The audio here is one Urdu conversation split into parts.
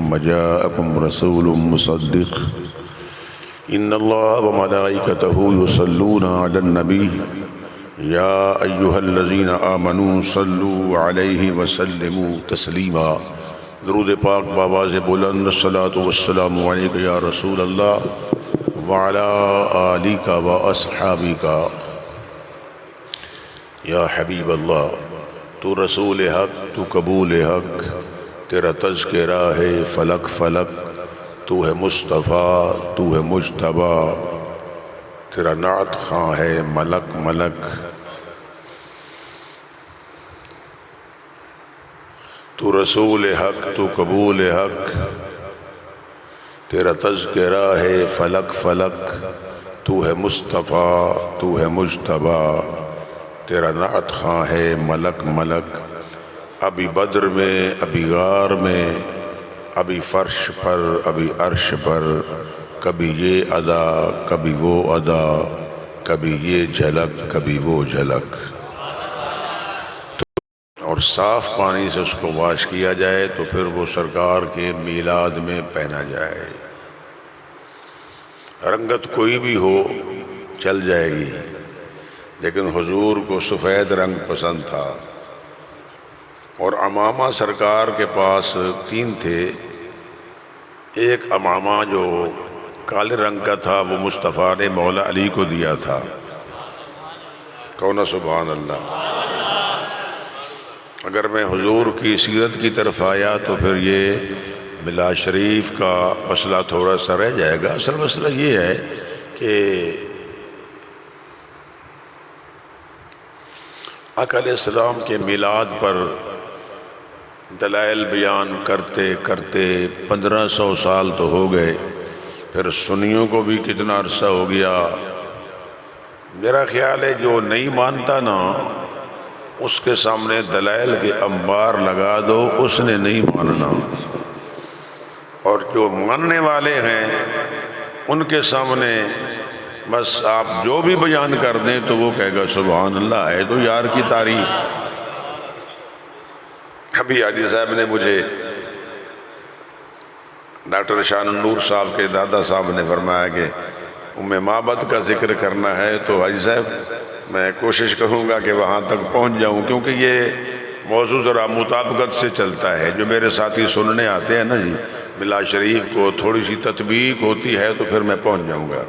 ثم جاءكم رسول مصدق إن الله وملائكته يصلون على النبي يا أيها الذين آمنوا صلوا عليه وسلموا تسليما۔ درود پاک بآواز بلند الصلاة والسلام علیک یا رسول اللہ وعلی آلک واصحابک یا حبیب اللہ۔ تو رسول حق، تو قبول حق، تیرا تذکرہ ہے فلک فلک، تو ہے مصطفیٰ، تو ہے مجتبی، تیرا نعت خواں ہے ملک ملک۔ تو رسول حق، تو قبول حق، تیرا تذکرہ ہے فلک فلک، تو ہے مصطفیٰ، تو ہے مجتبی، تیرا نعت خواں ہے ملک ملک۔ ابھی بدر میں، ابھی غار میں، ابھی فرش پر، ابھی عرش پر، کبھی یہ ادا کبھی وہ ادا، کبھی یہ جھلک کبھی وہ جھلک۔ اور صاف پانی سے اس کو واش کیا جائے تو پھر وہ سرکار کے میلاد میں پہنا جائے۔ رنگت کوئی بھی ہو چل جائے گی، لیکن حضور کو سفید رنگ پسند تھا، اور امامہ سرکار کے پاس 3 تھے۔ ایک امامہ جو کالے رنگ کا تھا وہ مصطفیٰ نے مولا علی کو دیا تھا۔ کون سبحان اللہ۔ اگر میں حضور کی سیرت کی طرف آیا تو پھر یہ میلاد شریف کا مسئلہ تھوڑا سا رہ جائے گا۔ اصل مسئلہ یہ ہے کہ آقا علیہ السلام کے میلاد پر دلائل بیان کرتے کرتے 1500 سال تو ہو گئے، پھر سنیوں کو بھی کتنا عرصہ ہو گیا۔ میرا خیال ہے جو نہیں مانتا نا، اس کے سامنے دلائل کے انبار لگا دو، اس نے نہیں ماننا، اور جو ماننے والے ہیں ان کے سامنے بس آپ جو بھی بیان کر دیں تو وہ کہے گا سبحان اللہ، ہے تو یار کی تعریف۔ ابھی حاجی صاحب نے مجھے، ڈاکٹر شان النور صاحب کے دادا صاحب نے فرمایا کہ معبد کا ذکر کرنا ہے، تو حاجی صاحب میں کوشش کروں گا کہ وہاں تک پہنچ جاؤں، کیونکہ یہ موضوع ذرا مطابقت سے چلتا ہے۔ جو میرے ساتھی سننے آتے ہیں نا جی میلاد شریف کو، تھوڑی سی تطبیق ہوتی ہے تو پھر میں پہنچ جاؤں گا،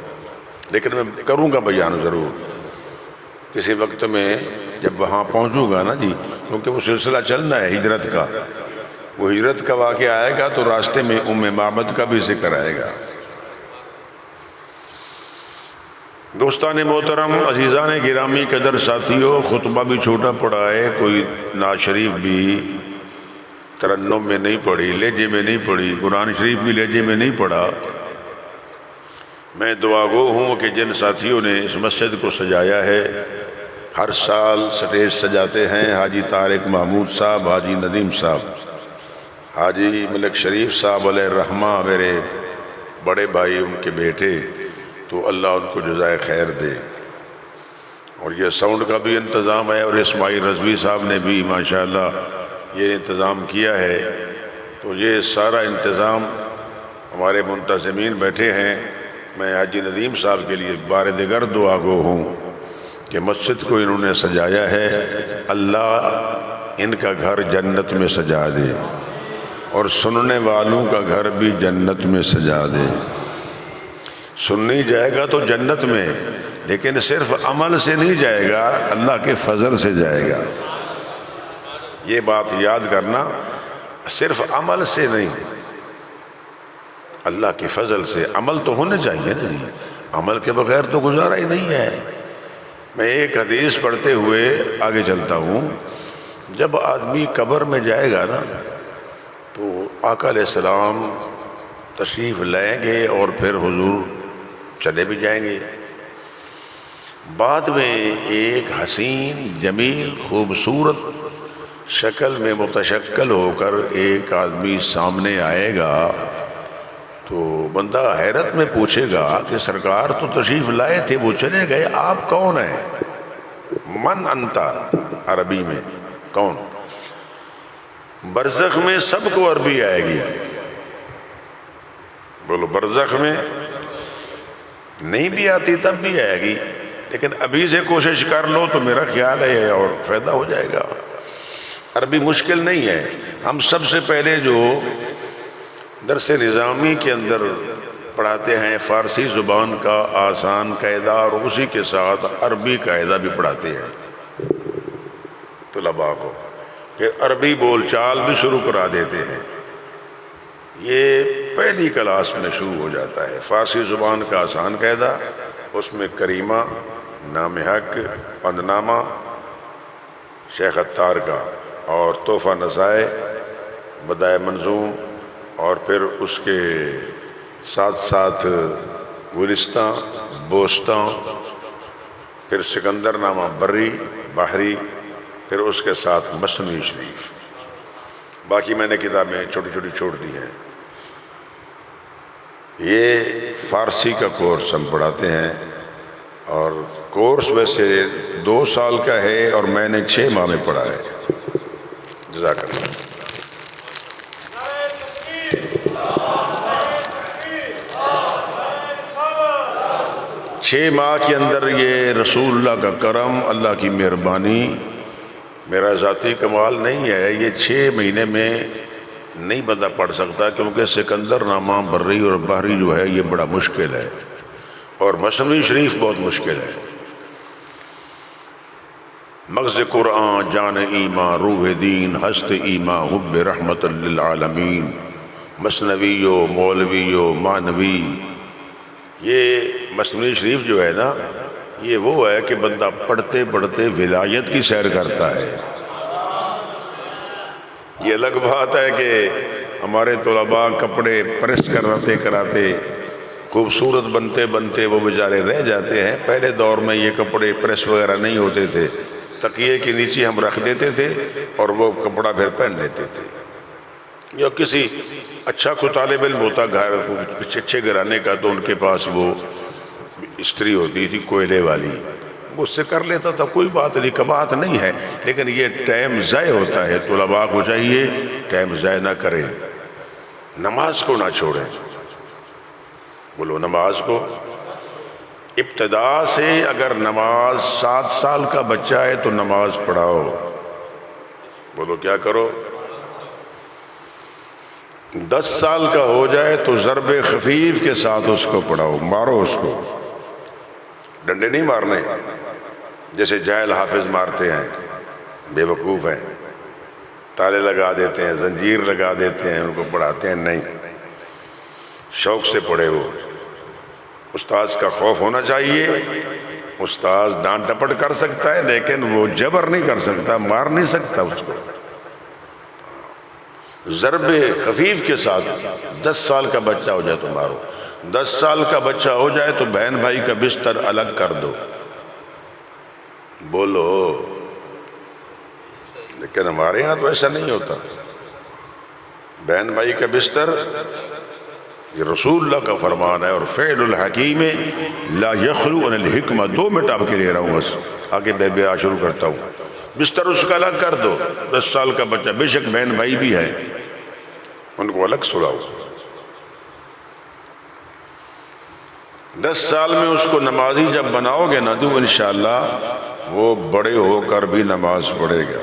لیکن میں کروں گا بیان ضرور کسی وقت میں جب وہاں پہنچوں گا نا جی، کیونکہ وہ سلسلہ چلنا ہے ہجرت کا۔ وہ ہجرت کا واقعہ آئے گا تو راستے میں معبد کا بھی ذکر آئے گا۔ دوستان محترم، عزیزان گرامی، قدر ساتھیوں، خطبہ بھی چھوٹا پڑا ہے، کوئی نعت شریف بھی ترنم میں نہیں پڑھی، لہجے میں نہیں پڑھی، قرآن شریف بھی لہجے میں نہیں پڑھا۔ میں دعا گو ہوں کہ جن ساتھیوں نے اس مسجد کو سجایا ہے، ہر سال سٹیج سجاتے ہیں، حاجی طارق محمود صاحب، حاجی ندیم صاحب، حاجی ملک شریف صاحب علیہ الرحمہ، میرے بڑے بھائی، ان کے بیٹے، تو اللہ ان کو جزائے خیر دے۔ اور یہ ساؤنڈ کا بھی انتظام ہے، اور اسماعیل رضوی صاحب نے بھی ماشاءاللہ یہ انتظام کیا ہے، تو یہ سارا انتظام ہمارے منتظمین بیٹھے ہیں۔ میں حاجی ندیم صاحب کے لیے بار دیگر دعا گو ہوں کہ مسجد کو انہوں نے سجایا ہے، اللہ ان کا گھر جنت میں سجا دے، اور سننے والوں کا گھر بھی جنت میں سجا دے۔ سننی جائے گا تو جنت میں، لیکن صرف عمل سے نہیں جائے گا، اللہ کے فضل سے جائے گا۔ یہ بات یاد کرنا، صرف عمل سے نہیں، اللہ کے فضل سے۔ عمل تو ہونے چاہیے نا جی، عمل کے بغیر تو گزارا ہی نہیں ہے۔ میں ایک حدیث پڑھتے ہوئے آگے چلتا ہوں۔ جب آدمی قبر میں جائے گا نا تو آقا علیہ السلام تشریف لائیں گے، اور پھر حضور چلے بھی جائیں گے۔ بعد میں ایک حسین، جمیل، خوبصورت شکل میں متشکل ہو کر ایک آدمی سامنے آئے گا، تو بندہ حیرت میں پوچھے گا کہ سرکار تو تشریف لائے تھے، وہ چلے گئے، آپ کون ہیں؟ من انتا، عربی میں کون؟ برزخ میں سب کو عربی آئے گی، بولو برزخ میں نہیں بھی آتی تب بھی آئے گی، لیکن ابھی سے کوشش کر لو تو میرا خیال ہے اور فائدہ ہو جائے گا۔ عربی مشکل نہیں ہے۔ ہم سب سے پہلے جو درس نظامی کے اندر پڑھاتے ہیں فارسی زبان کا آسان قاعدہ، اور اسی کے ساتھ عربی قاعدہ بھی پڑھاتے ہیں طلباء کو، پھر عربی بول چال بھی شروع کرا دیتے ہیں۔ یہ پہلی کلاس میں شروع ہو جاتا ہے۔ فارسی زبان کا آسان قاعدہ، اس میں کریمہ، نام حق، پندنامہ شیخ عطار کا، اور تحفہ نسائے، بدائع منظوم، اور پھر اس کے ساتھ ساتھ گلستاں، بوستاں، پھر سکندر نامہ بری بحری، پھر اس کے ساتھ مثنوی شریف۔ باقی میں نے کتابیں چھوٹی چھوٹی چھوڑ دی ہیں۔ یہ فارسی کا کورس ہم پڑھاتے ہیں، اور کورس ویسے 2 سال کا ہے اور میں نے 6 ماہ میں پڑھا ہے۔ جزاک اللہ۔ 6 ماہ کے اندر یہ رسول اللہ کا کرم، اللہ کی مہربانی، میرا ذاتی کمال نہیں ہے۔ یہ 6 مہینے میں نہیں بندہ پڑھ سکتا، کیونکہ سکندر نامہ بری اور بحری جو ہے یہ بڑا مشکل ہے، اور مثنوی شریف بہت مشکل ہے۔ مغز قرآن، جان ایمان، روح دین، ہست ایمان، حب رحمت للعالمین، مثنوی و مولوی و مانوی۔ یہ مثنوی شریف جو ہے نا، یہ وہ ہے کہ بندہ پڑھتے پڑھتے ولایت کی سیر کرتا ہے۔ یہ الگ بات ہے کہ ہمارے طلباء کپڑے پریس کراتے خوبصورت بنتے بنتے وہ بیچارے رہ جاتے ہیں۔ پہلے دور میں یہ کپڑے پریس وغیرہ نہیں ہوتے تھے، تکیے کے نیچے ہم رکھ دیتے تھے اور وہ کپڑا پھر پہن لیتے تھے۔ یا کسی اچھا کو طالب علم ہوتا گھر اچھے گھرانے کا، تو ان کے پاس وہ استری ہوتی تھی کوئلے والی، اس سے کر لیتا تھا، کوئی بات نہیں، کباہت نہیں ہے۔ لیکن یہ ٹائم ضائع ہوتا ہے، طلباء کو چاہیے ٹائم ضائع نہ کریں، نماز کو نہ چھوڑیں۔ بولو نماز کو ابتدا سے، اگر نماز 7 سال کا بچہ ہے تو نماز پڑھاؤ۔ بولو کیا کرو؟ 10 سال کا ہو جائے تو ضرب خفیف کے ساتھ اس کو پڑھاؤ، مارو اس کو، ڈنڈے نہیں مارنے جیسے جاہل حافظ مارتے ہیں، بے وقوف ہیں، تالے لگا دیتے ہیں، زنجیر لگا دیتے ہیں، ان کو پڑھاتے ہیں۔ نہیں، شوق سے پڑھے۔ وہ استاذ کا خوف ہونا چاہیے۔ استاذ ڈانٹ ڈپٹ کر سکتا ہے، لیکن وہ جبر نہیں کر سکتا، مار نہیں سکتا اس کو۔ ضرب خفیف کے ساتھ 10 سال کا بچہ ہو جائے تو مارو، 10 سال کا بچہ ہو جائے تو بہن بھائی کا بستر الگ کر دو۔ بولو، لیکن ہمارے ہاں تو ایسا نہیں ہوتا۔ بہن بھائی کا بستر، یہ رسول اللہ کا فرمان ہے، اور فعل الحکیم لا یخلو عن الحکمہ۔ 2 منٹ آپ کے لے رہا ہوں، بس آگے بے شروع کرتا ہوں۔ بستر اس کا الگ کر دو۔ 10 سال کا بچہ، بے شک بہن بھائی بھی ہے، ان کو الگ سلاؤ۔ 10 سال میں اس کو نمازی جب بناؤ گے نا تو انشاءاللہ وہ بڑے ہو کر بھی نماز پڑھے گا۔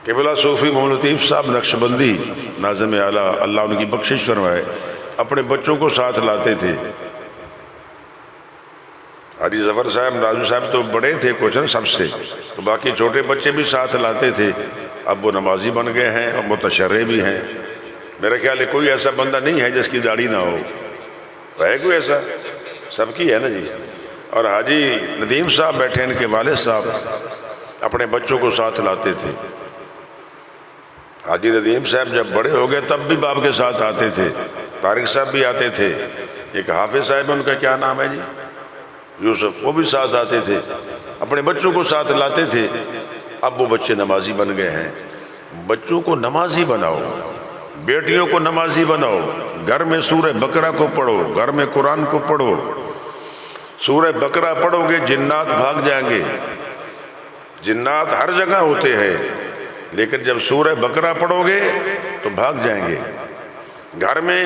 قبلہ صوفی محمد لطیف صاحب نقشبندی ناظم اعلیٰ، اللہ ان کی بخشش فرمائے، اپنے بچوں کو ساتھ لاتے تھے۔ حاجی ظفر صاحب، ناظم صاحب تو بڑے تھے کچھ نا سب سے، تو باقی چھوٹے بچے بھی ساتھ لاتے تھے۔ اب وہ نمازی بن گئے ہیں اور متشرع بھی ہیں۔ میرا خیال ہے کوئی ایسا بندہ نہیں ہے جس کی داڑھی نہ ہو، ہے کوئی ایسا؟ سب کی ہے نا جی۔ اور حاجی ندیم صاحب بیٹھے، ان کے والد صاحب اپنے بچوں کو ساتھ لاتے تھے۔ حاجی ندیم صاحب جب بڑے ہو گئے تب بھی باپ کے ساتھ آتے تھے۔ طارق صاحب بھی آتے تھے۔ ایک حافظ صاحب، ان کا کیا نام ہے جی؟ یوسف، وہ بھی ساتھ آتے تھے، اپنے بچوں کو ساتھ لاتے تھے۔ اب وہ بچے نمازی بن گئے ہیں۔ بچوں کو نمازی بناؤ، بیٹیوں کو نمازی بناؤ، گھر میں سورہ بقرہ کو پڑھو، گھر میں قرآن کو پڑھو۔ سورہ بقرہ پڑھو گے جنات بھاگ جائیں گے۔ جنات ہر جگہ ہوتے ہیں، لیکن جب سورہ بقرہ پڑھو گے تو بھاگ جائیں گے۔ گھر میں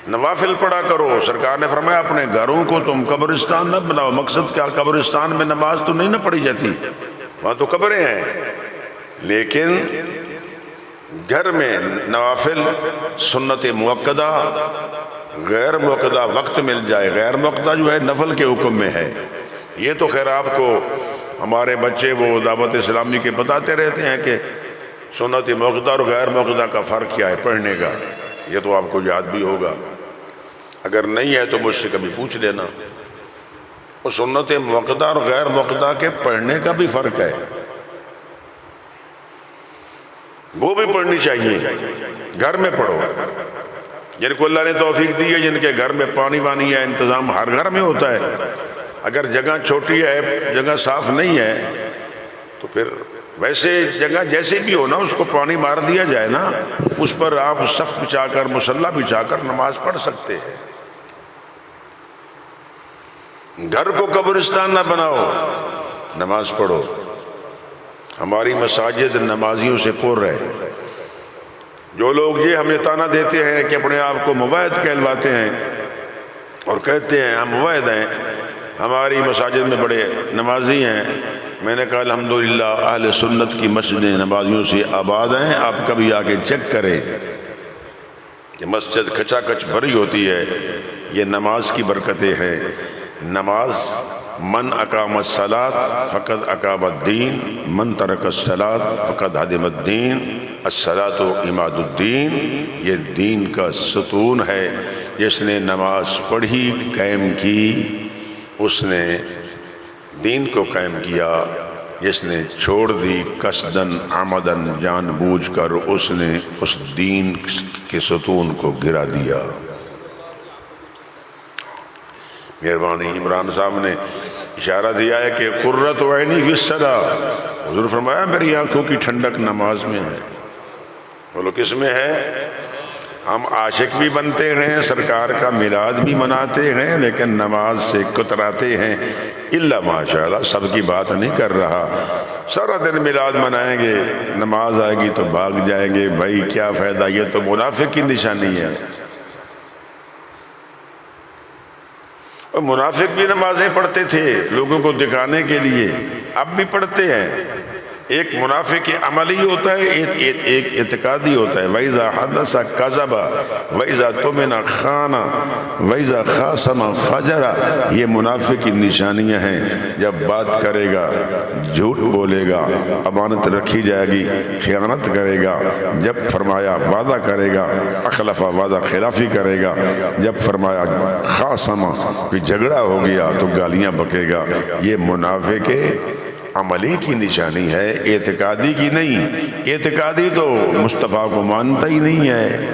نوافل پڑھا کرو۔ سرکار نے فرمایا اپنے گھروں کو تم قبرستان نہ بناؤ۔ مقصد کیا؟ قبرستان میں نماز تو نہیں نہ پڑھی جاتی، وہاں تو قبریں ہیں، لیکن گھر میں نوافل سنت موقدہ، غیر موقدہ وقت مل جائے۔ غیر موقدہ جو ہے نفل کے حکم میں ہے۔ یہ تو خیر آپ کو ہمارے بچے وہ دعوت اسلامی کے بتاتے رہتے ہیں کہ سنت موقدہ اور غیر موقدہ کا فرق کیا ہے پڑھنے کا، یہ تو آپ کو یاد بھی ہوگا۔ اگر نہیں ہے تو مجھ سے کبھی پوچھ لینا۔ اور سنت موقدہ اور غیر موقدہ کے پڑھنے کا بھی فرق ہے، وہ بھی پڑھنی چاہیے۔ گھر میں پڑھو۔ جن کو اللہ نے توفیق دی ہے، جن کے گھر میں پانی وانی ہے، انتظام ہر گھر میں ہوتا ہے، اگر جگہ چھوٹی ہے، جگہ صاف نہیں ہے، تو پھر ویسے جگہ جیسے بھی ہو نا، اس کو پانی مار دیا جائے نا، اس پر آپ صف بچھا کر مصلی بچھا کر نماز پڑھ سکتے ہیں۔ گھر کو قبرستان نہ بناؤ، نماز پڑھو۔ ہماری مساجد نمازیوں سے پر ہے۔ جو لوگ یہ ہمیں طعنہ دیتے ہیں کہ اپنے آپ کو مواعظ کہلواتے ہیں اور کہتے ہیں ہم مواعظ ہیں، ہماری مساجد میں بڑے نمازی ہیں، میں نے کہا الحمدللہ اہل سنت کی مسجدیں نمازیوں سے آباد ہیں۔ آپ کبھی آگے چیک کریں کہ مسجد کھچا کچ بھری ہوتی ہے، یہ نماز کی برکتیں ہیں۔ نماز من اقام الصلاۃ فقد اقام الدین، من ترک الصلاۃ فقد ہدم الدین، الصلاۃ عماد الدین، یہ دین کا ستون ہے۔ جس نے نماز پڑھی قائم کی اس نے دین کو قائم کیا، جس نے چھوڑ دی قصدن عمدن جان بوجھ کر اس نے اس دین کے ستون کو گرا دیا۔ مہربانی عمران صاحب نے اشارہ دیا ہے کہ قرۃ عینی فی الصلاۃ، حضور فرمایا میری آنکھوں کی ٹھنڈک نماز میں ہے۔ بولو کس میں ہے؟ ہم عاشق بھی بنتے ہیں، سرکار کا میلاد بھی مناتے ہیں، لیکن نماز سے کتراتے ہیں۔ الا ماشاءاللہ، سب کی بات نہیں کر رہا۔ سارا دن میلاد منائیں گے، نماز آئے گی تو بھاگ جائیں گے۔ بھائی کیا فائدہ، یہ تو منافق کی نشانی ہے۔ اور منافق بھی نمازیں پڑھتے تھے لوگوں کو دکھانے کے لیے، اب بھی پڑھتے ہیں۔ ایک منافق عملی ہوتا ہے، ایک اعتقادی ہوتا ہے۔ وَإِذَا حَدَّثَ كَذَبَ وَإِذَا اؤْتُمِنَ خَانَ وَإِذَا خَاصَمَ فَجَرَ، یہ منافق کی نشانیاں ہیں۔ جب بات کرے گا جھوٹ بولے گا، امانت رکھی جائے گی خیانت کرے گا، جب فرمایا وعدہ کرے گا اخلف وعدہ خلافی کرے گا، جب فرمایا خاصم کوئی جھگڑا ہو گیا تو گالیاں بکے گا۔ یہ منافق عملی کی نشانی ہے، اعتقادی کی نہیں۔ اعتقادی تو مصطفیٰ کو مانتا ہی نہیں ہے۔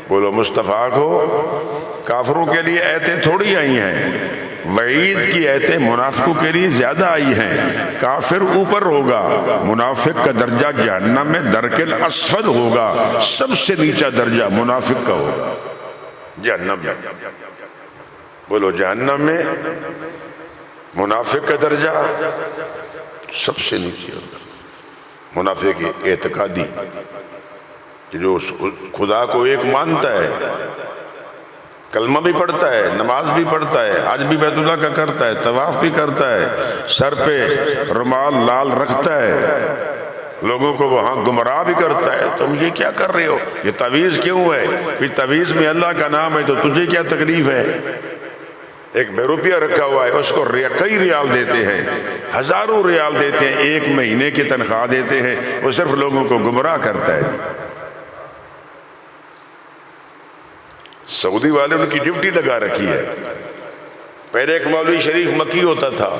بولو مصطفیٰ کو۔ کافروں کے لیے آیتیں تھوڑی آئی ہیں، وعید کی آیتیں منافقوں کے لیے زیادہ آئی ہیں۔ کافر اوپر ہوگا، منافق کا درجہ جہنم میں درک الاسفل ہوگا، سب سے نیچا درجہ منافق کا ہوگا جہنم میں۔ بولو جہنم میں منافق کا درجہ سب سے نیچے ہوگا۔ منافق اعتقادی جو خدا کو ایک مانتا ہے، کلمہ بھی پڑھتا ہے، نماز بھی پڑھتا ہے، حج بھی بیت اللہ کا کرتا ہے، طواف بھی کرتا ہے، سر پہ رومال لال رکھتا ہے، لوگوں کو وہاں گمراہ بھی کرتا ہے۔ تم یہ کیا کر رہے ہو؟ یہ تعویذ کیوں ہے؟ پھر تعویذ میں اللہ کا نام ہے تو تجھے کیا تکلیف ہے؟ ایک بے روپیہ رکھا ہوا ہے، اس کو کئی ریال دیتے ہیں، ہزاروں ریال دیتے ہیں، ایک مہینے کی تنخواہ دیتے ہیں، وہ صرف لوگوں کو گمراہ کرتا ہے۔ سعودی والے ان کی ڈیوٹی لگا رکھی ہے۔ پہلے ایک مولوی شریف مکی ہوتا تھا،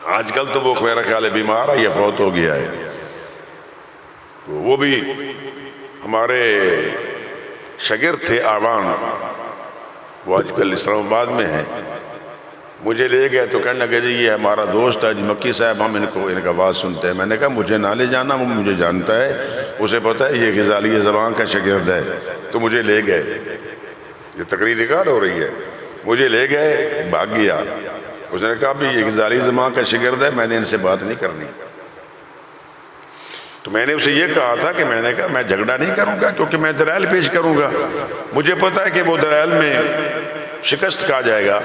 آج کل تو وہ میرا خیال ہے بیمار ہے یا فوت ہو گیا ہے۔ وہ بھی ہمارے شاگرد تھے آوان، وہ آج کل اسلام آباد میں ہیں۔ مجھے لے گئے تو کہنے لگے جی یہ ہمارا دوست ہے جی مکی صاحب، ہم ان کا آواز سنتے ہیں۔ میں نے کہا مجھے نہ لے جانا، وہ مجھے جانتا ہے، اسے پتہ ہے یہ غزالی زمان کا شاگرد ہے، تو مجھے لے گئے۔ یہ تقریر ریکارڈ ہو رہی ہے۔ مجھے لے گئے، بھاگ گیا۔ اس نے کہا بھی یہ غزالی زمان کا شاگرد ہے، میں نے ان سے بات نہیں کرنی۔ تو میں نے اسے یہ کہا تھا کہ میں جھگڑا نہیں کروں گا، کیونکہ میں دلائل پیش کروں گا، مجھے پتا ہے کہ وہ دلائل میں شکست کھا جائے گا،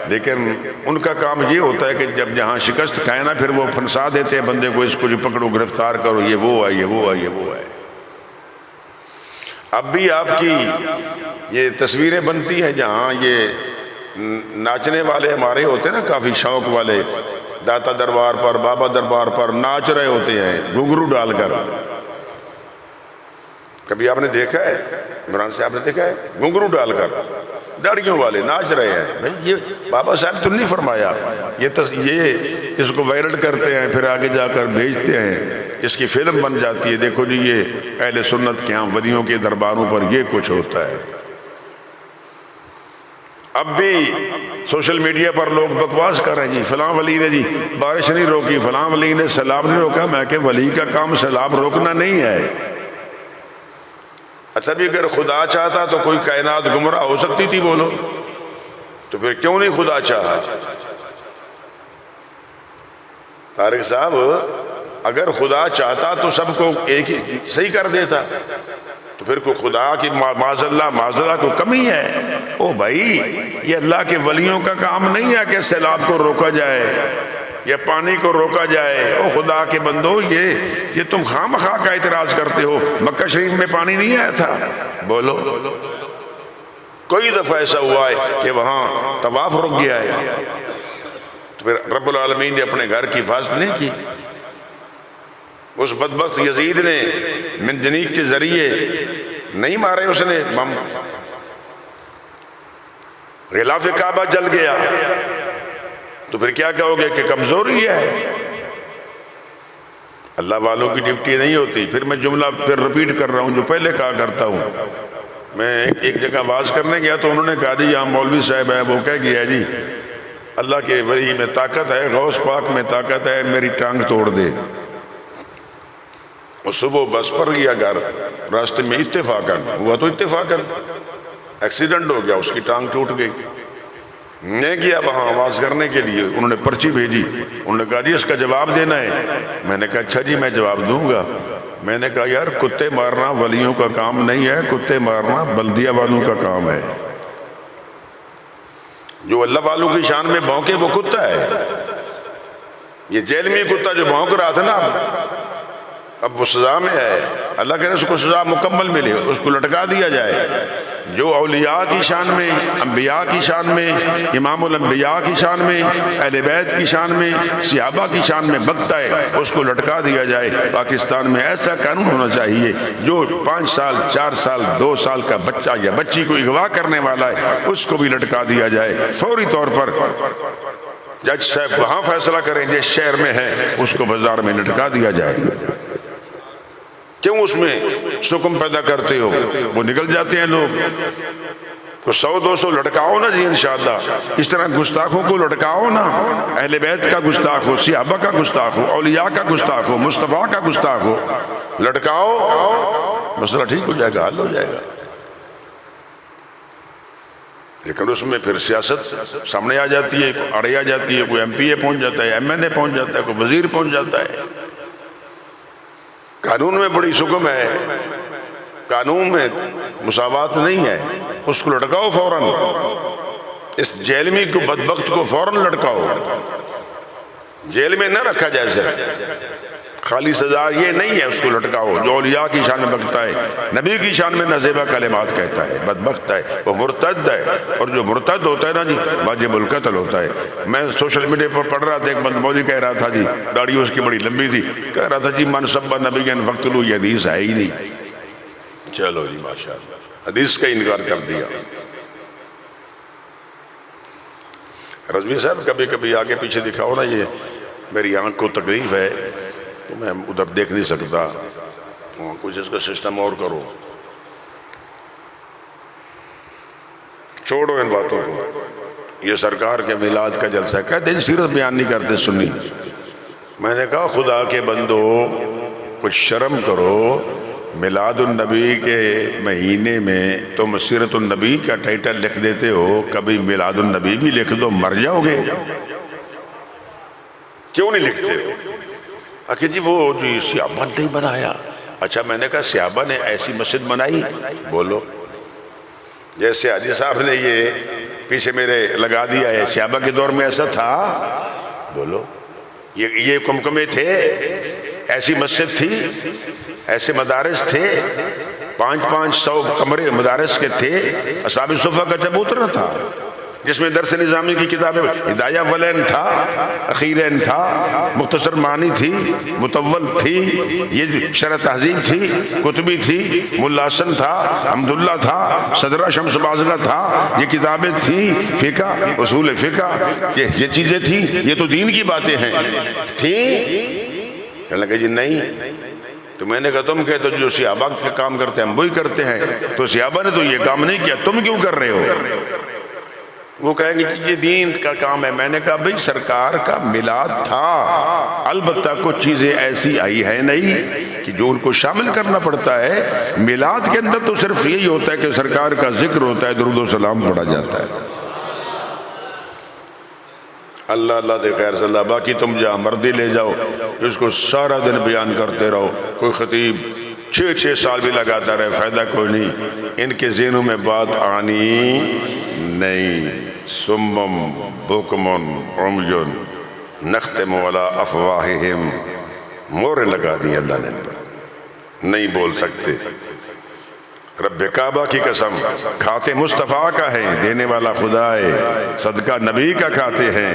لیکن ان کا کام یہ ہوتا ہے کہ جب جہاں شکست کھائے نا پھر وہ پھنسا دیتے ہیں بندے کو، اس کو جو پکڑو گرفتار کرو، یہ وہ ہے، یہ وہ ہے، یہ وہ ہے۔ اب بھی آپ کی یہ تصویریں بنتی ہیں جہاں یہ ناچنے والے ہمارے ہوتے ہیں نا، کافی شوق والے، داتا دربار پر، بابا دربار پر ناچ رہے ہوتے ہیں گھنگرو ڈال کر۔ کبھی آپ نے دیکھا ہے عمران سے، آپ نے دیکھا ہے گھنگرو ڈال کر داڑھیوں والے ناچ رہے ہیں؟ بھائی یہ بابا صاحب تو نہیں فرمایا، یہ اس کو وائرل کرتے ہیں، پھر آگے جا کر بھیجتے ہیں، اس کی فلم بن جاتی ہے، دیکھو جی یہ اہل سنت کے ہاں ولیوں کے درباروں پر یہ کچھ ہوتا ہے۔ اب بھی سوشل میڈیا پر لوگ بکواس کر رہے ہیں، جی فلاں ولی نے جی بارش نہیں روکی، فلاں ولی نے سیلاب نہیں روکا۔ میں کہ ولی کا کام سیلاب روکنا نہیں ہے۔ اچھا بھی اگر خدا چاہتا تو کوئی کائنات گمراہ ہو سکتی تھی، بولو تو پھر کیوں نہیں خدا چاہا؟ طارق صاحب اگر خدا چاہتا تو سب کو ایک ہی صحیح کر دیتا، تو پھر کوئی خدا کی معاذ اللہ کو کمی ہے؟ او بھائی یہ اللہ کے ولیوں کا کام نہیں ہے کہ سیلاب کو روکا جائے یا پانی کو روکا جائے۔ او خدا کے بندو، یہ تم خام خواہ کا اعتراض کرتے ہو، مکہ شریف میں پانی نہیں آیا تھا؟ بولو کوئی دفعہ ایسا ہوا ہے کہ وہاں طواف رک گیا ہے؟ تو پھر رب العالمین نے اپنے گھر کی حفاظت نہیں کی؟ اس بدبخت یزید نے منجنیق کے ذریعے نہیں مارے اس نے بم، غلاف کعبہ جل گیا، تو پھر کیا کہو گے کہ کمزوری ہے؟ اللہ والوں کی ڈیوٹی نہیں ہوتی۔ پھر میں جملہ پھر رپیٹ کر رہا ہوں جو پہلے کہا کرتا ہوں۔ میں ایک جگہ واز کرنے گیا تو انہوں نے کہا جی یہاں مولوی صاحب ہیں، وہ کہہ گیا جی اللہ کے ولی میں طاقت ہے، غوث پاک میں طاقت ہے، میری ٹانگ توڑ دے۔ اور صبح بس پر گیا گھر، راستے میں اتفاقاً ہوا تو اتفاقاً ایکسیڈنٹ ہو گیا، اس کی ٹانگ ٹوٹ گئی۔ میں گیا وہاں آواز کرنے کے لیے، انہوں نے پرچی بھیجی، انہوں نے کہا جی اس کا جواب دینا ہے۔ میں نے کہا اچھا جی میں جواب دوں گا۔ میں نے کہا یار کتے مارنا ولیوں کا کام نہیں ہے، کتے مارنا بلدیہ والوں کا کام ہے۔ جو اللہ والوں کی شان میں بھونکے وہ کتا ہے۔ یہ جیل میں کتا جو بھونک رہا تھا نا، اب وہ سزا میں ہے، اللہ کہہ رہے اس کو سزا مکمل ملے، اس کو لٹکا دیا جائے۔ جو اولیاء کی شان میں، انبیاء کی شان میں، امام الانبیاء کی شان میں، اہل بیت کی شان میں، صحابہ کی شان میں بکتا ہے، اس کو لٹکا دیا جائے۔ پاکستان میں ایسا قانون ہونا چاہیے جو 5 سال 4 سال 2 سال کا بچہ یا بچی کو اغوا کرنے والا ہے اس کو بھی لٹکا دیا جائے فوری طور پر۔ جج صاحب وہاں فیصلہ کریں جس شہر میں ہے، اس کو بازار میں لٹکا دیا جائے۔ کیوں اس میں سکم پیدا کرتے ہو؟ وہ نکل جاتے ہیں لوگ۔ تو 100-200 لٹکاؤ نا جی انشاءاللہ، اس طرح گستاخوں کو لٹکاؤ نا، اہل بیت کا گستاخ ہو، صحابہ کا گستاخ ہو، اولیاء کا گستاخ ہو، مصطفیٰ کا گستاخ ہو، لٹکاؤ، مسئلہ ٹھیک ہو جائے گا، حل ہو جائے گا۔ لیکن اس میں پھر سیاست سامنے آ جاتی ہے، اڑے آ جاتی ہے، کوئی ایم پی اے پہنچ جاتا ہے، ایم این اے پہنچ جاتا ہے، کوئی وزیر پہنچ جاتا ہے۔ قانون میں بڑی سکم ہے، قانون میں مساوات نہیں ہے، اس کو لٹکاؤ فوراً، اس جیلمی کو بدبخت کو فوراً لٹکاؤ، جیل میں نہ رکھا جائے صرف خالی سزا یہ نہیں ہے، اس کو لٹکاؤ۔ جو اولیاء کی شان میں بکتا ہے، نبی کی شان میں نازیبہ کلمات کہتا ہے، بدبخت ہے، وہ مرتد ہے، اور جو مرتد ہوتا ہے نا جی واجب القتل ہوتا ہے۔ میں سوشل میڈیا پر پڑھ رہا تھا، ایک بند مولوی کہہ رہا تھا جی، داڑھی اس کی بڑی لمبی تھی، کہہ رہا تھا جی من سب نبی فقتلوا، یہ حدیث ہے ہی نہیں۔ چلو جی ماشاءاللہ، حدیث کا انکار کر دیا۔ رضوی صاحب کبھی کبھی آگے پیچھے دکھاؤ نا، یہ میری آنکھ کو تکلیف ہے تو میں ادھر دیکھ نہیں سکتا، کچھ اس کا سسٹم اور کرو۔ چھوڑو ان باتوں کو، یہ سرکار کے میلاد کا جلسہ ہے، کہتے ہیں سیرت بیان نہیں کرتے سنی۔ میں نے کہا خدا کے بندو کچھ شرم کرو، میلاد النبی کے مہینے میں تم سیرت النبی کا ٹائٹل لکھ دیتے ہو، کبھی میلاد النبی بھی لکھ دو، مر جاؤ گے۔ کیوں نہیں لکھتے ہو؟ کہ جی وہ جی صحابہ نے نہیں بنایا. اچھا میں نے کہا صحابہ نے ایسی مسجد بنائی؟ بولو. جیسے حاجی صاحب نے یہ پیچھے میرے لگا دیا ہے صحابہ کے دور میں ایسا تھا؟ بولو. یہ کمکمے تھے؟ ایسی مسجد تھی؟ ایسے مدارس تھے؟ 500 کمرے مدارس کے تھے؟ اصحاب صفہ کا چبوترا تھا جس میں درس نظامی کی کتابیں، ہدایہ ولین تھا، اخیرین تھا، مختصر معنی تھی، مطول تھی، یہ شرح تہذیب تھی، کتبی تھی، ملا حسن تھا، حمداللہ تھا، صدرہ شمس بازگہ تھا، یہ کتابیں تھیں، فقہ، اصول فقہ، یہ چیزیں تھیں. یہ تو دین کی باتیں ہیں. تھیں؟ کہنے لگے جی نہیں. تو میں نے کہا تم کہتے جو صحابہ کے کام کرتے ہیں ہم وہی کرتے ہیں، تو صحابہ نے تو یہ کام نہیں کیا، تم کیوں کر رہے ہو؟ وہ کہیں گے کہ یہ دین کا کام ہے. میں نے کہا بھئی سرکار کا میلاد تھا، البتہ کچھ چیزیں ایسی آئی ہیں نہیں کہ جو ان کو شامل کرنا پڑتا ہے. میلاد کے اندر تو صرف یہی ہوتا ہے کہ سرکار کا ذکر ہوتا ہے، درود و سلام پڑھا جاتا ہے. اللہ اللہ دے خیر صلی اللہ. باقی تم جہاں مردی لے جاؤ اس کو سارا دن بیان کرتے رہو، کوئی خطیب 6 سال بھی لگاتا رہے، فائدہ کوئی نہیں. ان کے ذہنوں میں بات آنی نہیں. سمم بکمن عمجن نختم علی افواہہم، مورے لگا دی اللہ نے، نہیں بول سکتے. رب کعبہ کی قسم، کھاتے مصطفیٰ کا ہے، دینے والا خدا ہے، صدقہ نبی کا کھاتے ہیں.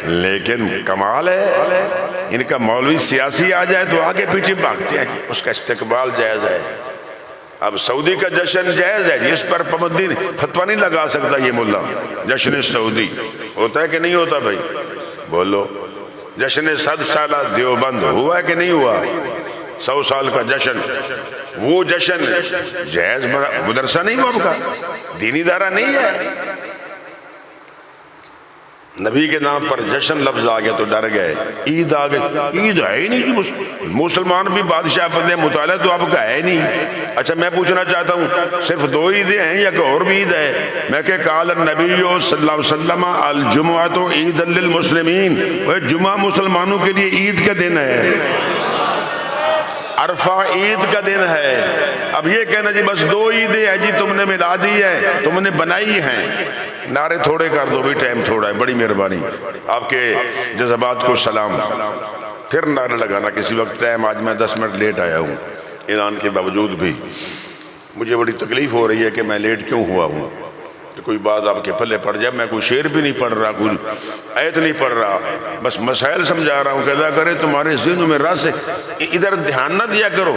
لیکن کمال ہے ان کا مولوی سیاسی آ جائے تو آگے پیچھے بھاگتے ہیں کہ اس کا استقبال جائز ہے. اب سعودی کا جشن جائز ہے، اس پر پابندی فتویٰ نہیں لگا سکتا یہ ملا. جشن سعودی ہوتا ہے کہ نہیں ہوتا بھائی؟ بولو. جشن 100 سالہ دیوبند ہوا ہے کہ نہیں ہوا؟ 100 سال کا جشن، وہ جشن جائز مدرسہ نہیں ہوا، کا دینی ادارہ نہیں ہے. نبی کے نام پر جشن لفظ آ گیا تو ڈر گئے. عید آ گئی، عید ہے ہی نہیں. مسلمان بھی بادشاہ بندے، مطالعہ تو آپ کا ہے نہیں. اچھا میں پوچھنا چاہتا ہوں صرف 2 عیدیں ہیں یا کوئی اور بھی عید ہے؟ میں کہ قال النبی صلی اللہ علیہ وسلم الجمعۃ عید للمسلمین، وہ جمعہ مسلمانوں کے لیے عید کا دن ہے، عرفہ عید کا دن ہے. اب یہ کہنا جی بس 2 عیدیں ہیں جی تم نے ملا دی ہے، تم نے بنائی ہیں. نعرے تھوڑے کر دو بھی، ٹائم تھوڑا ہے. بڑی مہربانی، آپ کے جذبات کو سلام. پھر نعرے لگانا کسی وقت. ٹائم آج میں 10 منٹ لیٹ آیا ہوں، اعلان کے باوجود بھی مجھے بڑی تکلیف ہو رہی ہے کہ میں لیٹ کیوں ہوا ہوں. کہ کوئی بات آپ کے پلے پڑ جائے. میں کوئی شعر بھی نہیں پڑھ رہا، کوئی آیت نہیں پڑھ رہا، بس مسائل سمجھا رہا ہوں کہ اللہ کرے تمہارے ذہنوں میں راہ سے ادھر دھیان نہ دیا کرو.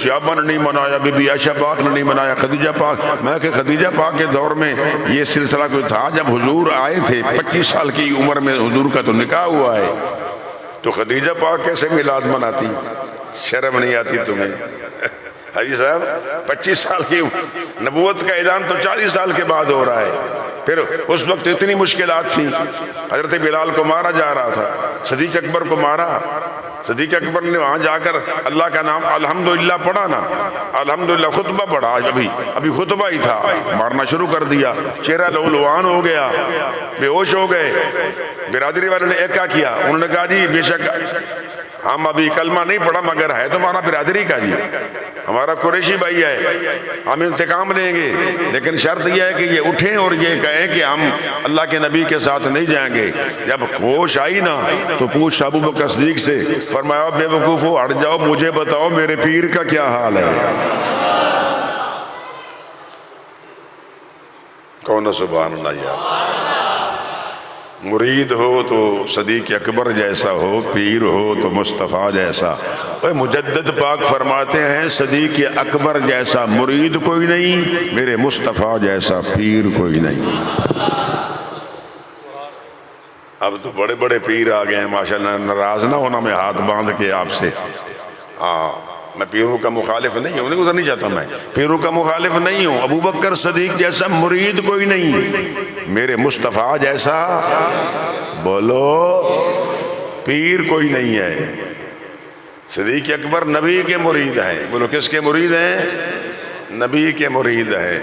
صحابہ نے نہیں منایا، بی بی عائشہ پاک نے نہیں منایا، خدیجہ پاک. میں کہ خدیجہ پاک کے دور میں یہ سلسلہ کوئی تھا؟ جب حضور آئے تھے 25 سال کی عمر میں حضور کا تو نکاح ہوا ہے، تو خدیجہ پاک کیسے میلاد مناتی؟ شرم نہیں آتی تمہیں؟ حاجی صاحب 25 سال کی نبوت کا اعلان تو 40 سال کے بعد ہو رہا ہے. پھر اس وقت اتنی مشکلات تھیں. حضرت بلال کو مارا جا رہا تھا، صدیق اکبر کو مارا. صدیق اکبر نے وہاں جا کر اللہ کا نام الحمدللہ پڑھا نا، الحمدللہ خطبہ پڑھا. ابھی خطبہ ہی تھا، مارنا شروع کر دیا. چہرہ لولوان ہو گیا، بے ہوش ہو گئے. برادری والے نے ایک کیا، انہوں نے کہا جی بے شک ہم ابھی کلمہ نہیں پڑھا مگر ہے تمہارا برادری کا جی، ہمارا قریشی بھائی ہے، ہم انتقام لیں گے، لیکن شرط یہ ہے کہ یہ اٹھیں اور یہ کہیں کہ ہم اللہ کے نبی کے ساتھ نہیں جائیں گے. جب ہوش آئی نا تو پوچھ ابو بکر صدیق سے، فرمایا بے وقوفو ہٹ جاؤ، مجھے بتاؤ میرے پیر کا کیا حال ہے. کون سبحان اللہ. یا مرید ہو تو صدیق اکبر جیسا ہو، پیر ہو تو مصطفیٰ جیسا. مجدد پاک فرماتے ہیں صدیق اکبر جیسا مرید کوئی نہیں، میرے مصطفیٰ جیسا پیر کوئی نہیں. اب تو بڑے بڑے پیر آ گئے ہیں ماشاءاللہ. ناراض نہ ہونا میں ہاتھ باندھ کے آپ سے. میں پیروں کا مخالف نہیں ہوں، ادھر نہیں جاتا، میں پیروں کا مخالف نہیں ہوں. ابو بکر صدیق جیسا مرید کوئی نہیں، میرے مصطفیٰ جیسا بولو پیر کوئی نہیں ہے. صدیق اکبر نبی کے مرید ہیں. بولو کس کے مرید ہیں؟ نبی کے مرید ہیں.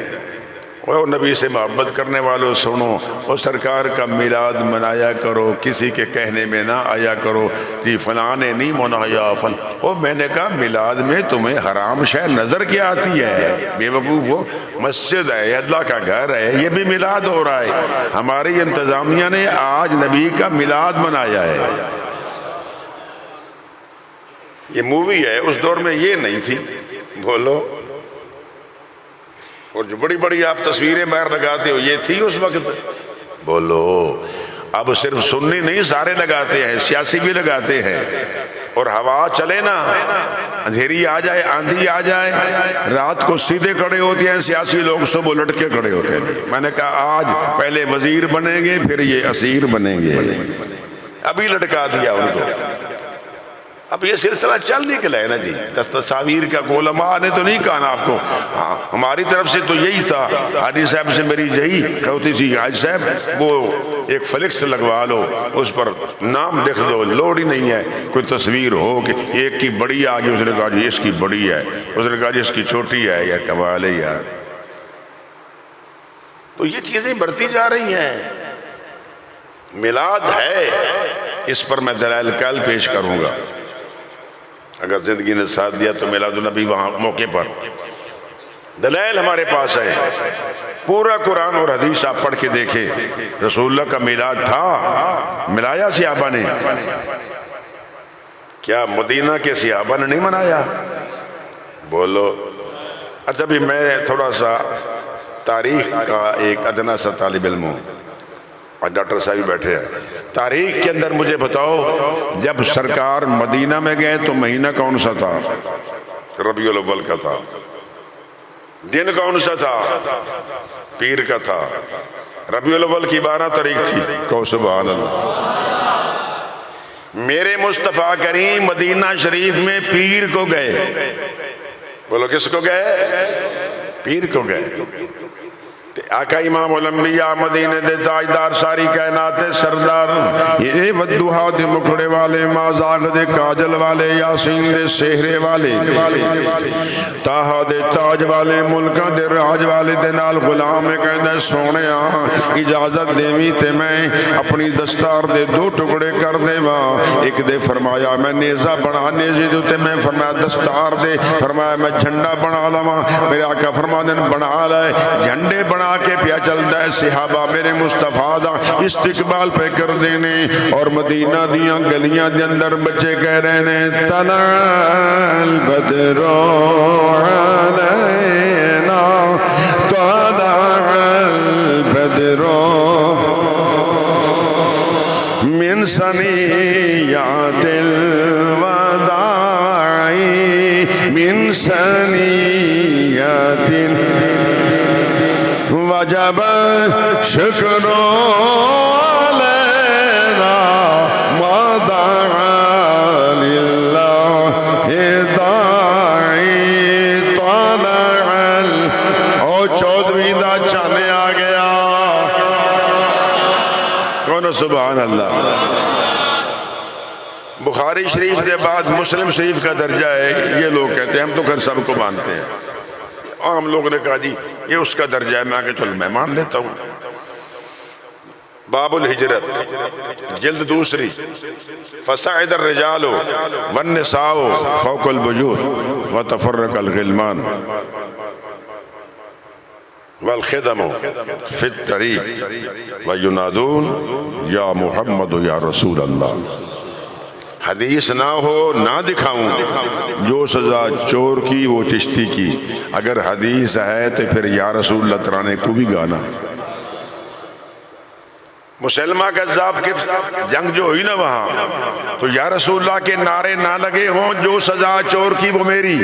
وہ نبی سے محبت کرنے والوں سنو، وہ سرکار کا میلاد منایا کرو، کسی کے کہنے میں نہ آیا کرو کہ فلاں نے نہیں منایا وہ میں نے کہا میلاد میں تمہیں حرام شے نظر کیا آتی ہے؟ بے وقوف، وہ مسجد ہے، اللہ کا گھر ہے، یہ بھی میلاد ہو رہا ہے۔ ہماری انتظامیہ نے آج نبی کا میلاد منایا ہے۔ یہ مووی ہے، اس دور میں یہ نہیں تھی، بولو۔ اور جو بڑی بڑی آپ تصویریں باہر لگاتے ہو یہ تھی اس وقت؟ بولو۔ اب صرف سنی نہیں سارے لگاتے ہیں، سیاسی بھی لگاتے ہیں۔ اور ہوا چلے نا، اندھیری آ جائے، آندھی آ جائے، رات کو سیدھے کھڑے ہوتے ہیں سیاسی لوگ، صبح لٹ کے کھڑے ہوتے ہیں۔ میں نے کہا آج پہلے وزیر بنیں گے پھر یہ اسیر بنیں گے، ابھی لٹکا دیا ان کو۔ اب یہ سلسلہ چل نکلا ہے نا جی، تصاویر کا علماء نے تو نہیں کہا نا آپ کو، ہاں ہماری طرف سے تو یہی تھا۔ حاجی صاحب سے میری یہی ہوتی تھی، حاجی صاحب وہ ایک فلیکس لگوا لو، اس پر نام لکھ دو، لوڑ ہی نہیں ہے کوئی تصویر ہو کہ ایک کی بڑی آگے اس نے کہا جی اس کی بڑی ہے، اس نے کہا جی اس کی چھوٹی ہے، یا کمال ہے یار۔ تو یہ چیزیں بڑھتی جا رہی ہیں۔ میلاد ہے، اس پر میں دلائل کل پیش کروں گا، اگر زندگی نے ساتھ دیا تو میلاد النبی وہاں موقع پر دلائل ہمارے پاس ہے۔ پورا قرآن اور حدیث آپ پڑھ کے دیکھیں، رسول اللہ کا میلاد تھا، ملایا صحابہ نے؟ کیا مدینہ کے صحابہ نے نہیں منایا؟ بولو۔ اچھا بھی میں تھوڑا سا تاریخ کا ایک ادنا سا طالب علم ہوں، اور ڈاکٹر صاحب بیٹھے ہیں، تاریخ کے اندر مجھے بتاؤ جب سرکار مدینہ میں گئے تو مہینہ کون سا تھا؟ ربیع الاول کا تھا۔ دن کون سا تھا؟ پیر کا تھا۔ ربیع الاول کی 12 تاریخ تھی، کہو سبحان اللہ۔ میرے مصطفیٰ کریم مدینہ شریف میں پیر کو گئے، بولو کس کو گئے؟ پیر کو گئے۔ آقا امام الانبیاء مدینے دے تاجدار ساری کائنات سردار، یہ ودوہا دے مکھڑے والے، مازاغ دے کاجل والے، یاسین دے سہرے والے، تاہا دے تاج والے، ملکہ دے راج والے دے نال غلام کہندے سونے اجازت دیوی تے میں اپنی دستار دے 2 ٹکڑے کر دے وہاں۔ ایک دے فرمایا میں نیزہ بنا، نیزے جو تے میں فرمایا دستار دے، فرمایا میں جھنڈا بنا لما، میرے آقا فرما دن بنا لائے، جھنڈے بنا کے پیا چلتا ہے، صحابہ میرے مصطفیٰ دا استقبال پہ کر دینے، اور مدینہ دیاں گلیاں دے اندر بچے کہہ رہے ہیں طلع البدر علینا طلع البدر من ثنیات الوداع من ثنیات وجب شکر علینا ما دعا للہ داعی طلع او 14ویں دا چانے آ گیا، کون سبحان اللہ۔ بخاری شریف کے بعد مسلم شریف کا درجہ ہے، یہ لوگ کہتے ہیں، ہم تو گھر سب کو مانتے ہیں، اور ہم لوگوں نے کہا جی یہ اس کا درجہ ہے، میں آگے چل میں مان لیتا ہوں۔ باب الہجرت جلد 2 فصعد الرجال والنساء فوق البیوت وتفرق الغلمان والخدم فی الطریق وینادون یا محمد یا رسول اللہ۔ حدیث نہ ہو نہ دکھاؤں، جو سزا چور کی وہ چشتی کی، اگر حدیث ہے تو پھر یا رسول اللہ ترانے کو بھی گانا۔ مسلمہ کذاب کی جنگ جو ہوئی نا وہاں، تو یا رسول اللہ کے نعرے نہ لگے ہوں، جو سزا چور کی وہ میری،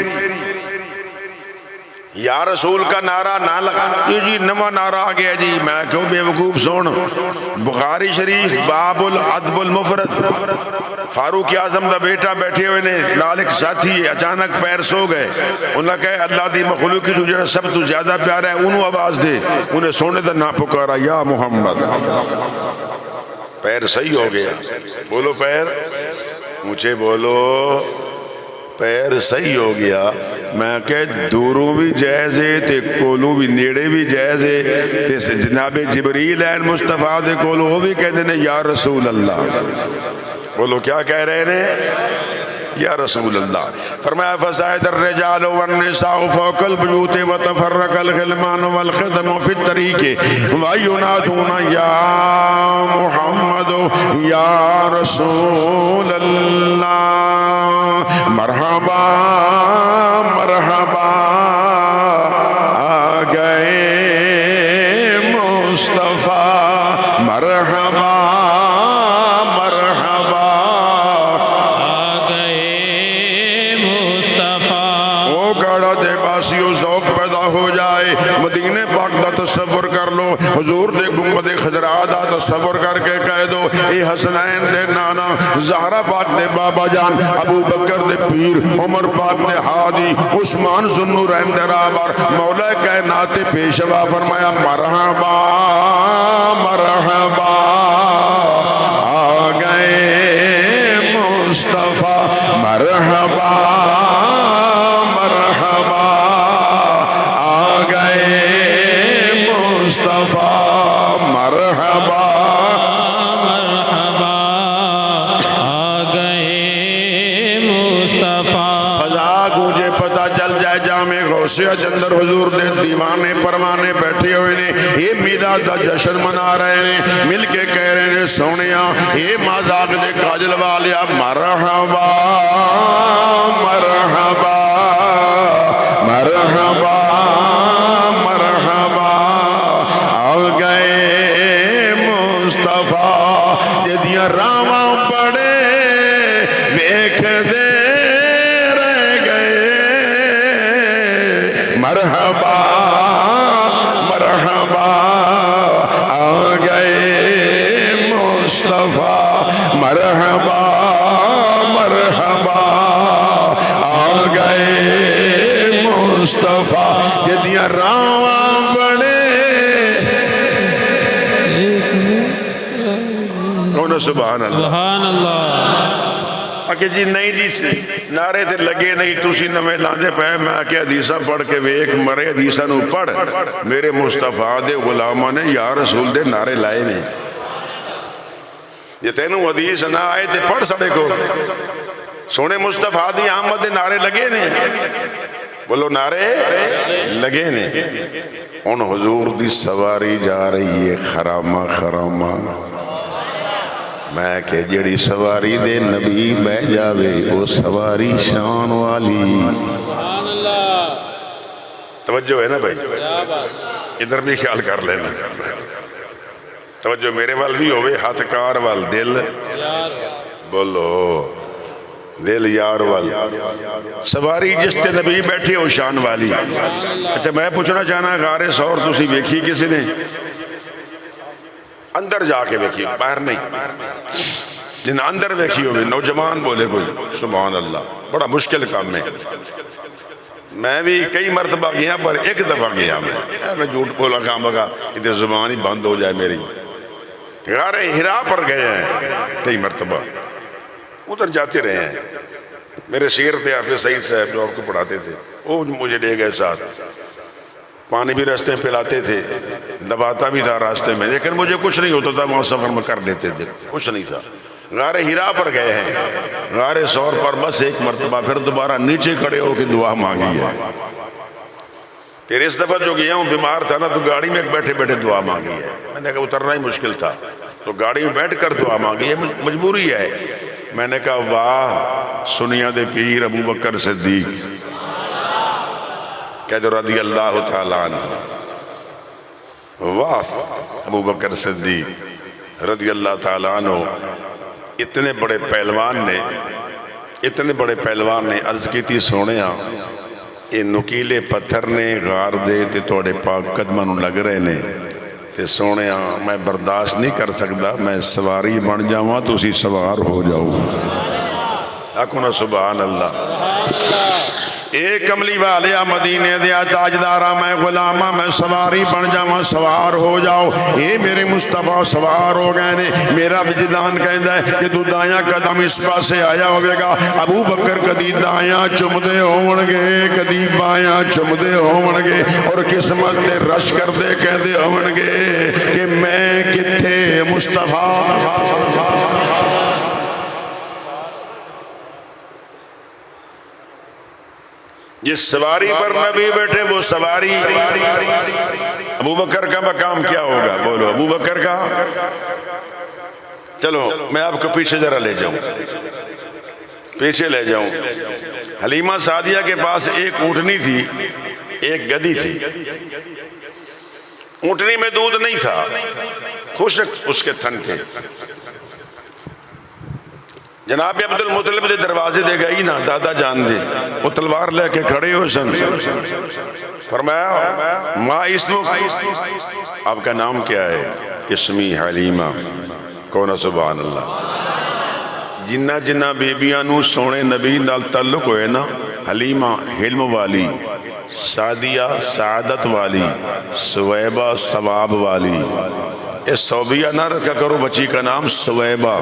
یا رسول کا نعرہ نہ لگا، یہ جی نواں نعرہ آ گیا جی، میں کیوں بے وقوف سن۔ بخاری شریف باب الادب المفرد، فاروق اعظم کا بیٹا بیٹھے ہوئے نے، لال ایک ساتھی ہے، اچانک پیر سو گئے، انہوں نے کہا اللہ دی مخلوق کی جو سب تو زیادہ پیارا ہے انہوں آواز دے، انہیں سونے دا نہ پکارا یا محمد، پیر صحیح ہو گیا۔ بولو پیر اونچے بولو، پیر صحیح ہو گیا میں کہ دوروں بھی جائز ہے تے کولوں بھی نیڑے بھی جائز ہے تے جناب جبریل این مصطفیٰ دے کولوں وہ بھی کہتے ہیں یا رسول اللہ. بولو کیا کہہ رہے ہیں؟ یا رسول اللہ. فرمایا فزائد الرجال والنساء فوق البیوت وتفرق الغلمان والخدم فی الطریق وینادون یا محمد یا رسول اللہ مرحبا مرحبا آ گئے مصطفیٰ مرحبا مرحبا آ گئے مصطفیٰ. وہ گاڑا دے باسی و ذوق پیدا ہو جائے. مدینے پاک دا تصور کر لو, حضور دے گنبد خضرا دا تصور کر کے کہہ دو اے حسنین دے نانا, زہرا پاک دے بابا جان, ابو بکر دے پیر, عمر پاک دے ہادی, عثمان ذوالنورین دے رابر, مولا کائنات پیشوا فرمایا مرحبا مرحبا آ گئے مصطفیٰ مرحبا مرحبا آ گئے مصطفیٰ مرحبا مرحبا آ گئے مصطفیٰ. فضا گونجے پتہ چل جائے جامع غوثیہ اندر حضور دے دیوانے پروانے بیٹھے ہوئے نے, یہ میلاد دا جشن منا رہے نے, مل کے کہہ رہے نے سونیا یہ مذاق دے کاجل والیا مرحبا مرحبا مرحبا مرحبا آ گئے مصطفیٰ. جدیاں راواں بڑے ویکھ دے رہ گئے مرحبا مرحبا آ گئے مصطفیٰ مرحبا مرحبا آ گئے مصطفیٰ. جدیاں راواں بڑے سبحان اللہ سبحان اللہ. کہ جی نہیں جی نعرے تے لگے نہیں تسی نویں لاندے پے, میں کہ حدیثاں پڑھ کے ویکھ مرے حدیثاں نو پڑھ میرے مصطفیٰ دے غلاماں نے یا رسول دے نعرے لائے نے. جے تینوں حدیث نہ آئے تے پڑھ سڑے کو سونے مصطفیٰ دی آمد دے نعرے لگے نے. بولو نعرے لگے نے. ان حضور دی سواری جا رہی ہے خرامہ خرامہ, میں کہ جڑی سواری دے نبی بہ جاوے وہ سواری شان والی. سبحان اللہ. توجہ ہے نا بھائی, ادھر بھی خیال کر لینا. توجہ میرے وال بھی ہوئے, ہاتھ کار وال دل بولو دل یار وال. سواری جس تے نبی بیٹھے ہو شان والی. اچھا میں پوچھنا چاہنا غار سور تسی ویکھی کسی نے؟ اندر جا کے ویکھی, باہر نہیں. جن اندر ویکھی ہوئے نوجوان بولے کوئی سبحان اللہ, بڑا مشکل کام ہے. میں بھی کئی مرتبہ گیا پر ایک دفعہ گیا میں جھوٹ بولا کام بگا ادھر زبان ہی بند ہو جائے میری. غار ہرا پر گئے ہیں کئی مرتبہ, ادھر جاتے رہے ہیں. میرے شیر تھے حافظ سعید صاحب جو آپ کو پڑھاتے تھے, وہ مجھے لے گئے ساتھ, پانی بھی راستے پلاتے تھے, دباتا بھی تھا راستے میں, لیکن مجھے کچھ نہیں ہوتا تھا, وہاں سفر میں کر لیتے تھے, کچھ نہیں تھا. غار ہرا پر گئے ہیں, غار سور پر بس ایک مرتبہ, پھر دوبارہ نیچے کھڑے ہو کے دعا مانگی ہے. پھر اس دفعہ جو گیا ہوں بیمار تھا نا, تو گاڑی میں بیٹھے بیٹھے دعا مانگی ہے. میں نے کہا اترنا ہی مشکل تھا, تو گاڑی میں بیٹھ کر دعا مانگی ہے, مجبوری ہے. میں نے کہا واہ سنیا دے پیر ابو بکر صدیق, کہہ دو رضی اللہ تعالیٰ عنہ, واہ ابو بکر صدیق رضی اللہ تعالیٰ عنہ. اتنے بڑے پہلوان نے عرض کی تھی سونے ہاں یہ نکیلے پتھر نے غار دے تے توڑے پاک قدمہ نو لگ رہے نے, تے سونے ہاں میں برداشت نہیں کر سکتا, میں سواری بن جاواں تو اسی سوار ہو جاؤ. آکھو نا سبحان اللہ. اے کملی والیا مدینے دیا تاجدارا میں غلامہ میں سواری بن جاواں سوار ہو جاؤ اے میرے مصطفیٰ سوار ہو گئے نے میرا وجدان کہندا ہے کہ تو دایاں قدم اس پاسے آیا ہوئے گا ابو بکر کدی دایاں چمدے ہون گے کدی بایاں چمدے ہون گے اور قسمت تے رش کردے کہندے ہون گے کہ میں کتھے مصطفیٰ جس سواری پر نبی بیٹھے وہ سواری ابو بکر کا مقام کیا ہوگا بولو ابو بکر کا چلو میں آپ کو پیچھے ذرا لے جاؤں پیچھے لے جاؤں حلیمہ سعدیہ کے پاس ایک اونٹنی تھی ایک گدی تھی اونٹنی میں دودھ نہیں تھا خشک اس کے تھن تھے جناب عبد المطلب دے دروازے دے گئی نا دادا جان دے وہ تلوار لے کے کھڑے ہو سن فرمایا ما اسمک آپ کا نام کیا ہے اسمی حلیمہ کون سبحان اللہ جنہ جنہ بیبیاں نو سونے نبی نال تعلق ہوئے نا حلیمہ حلم والی سعدیہ سعادت والی سویبہ ثواب والی اس صوبیہ نہ رکھا کرو بچی کا نام سویبہ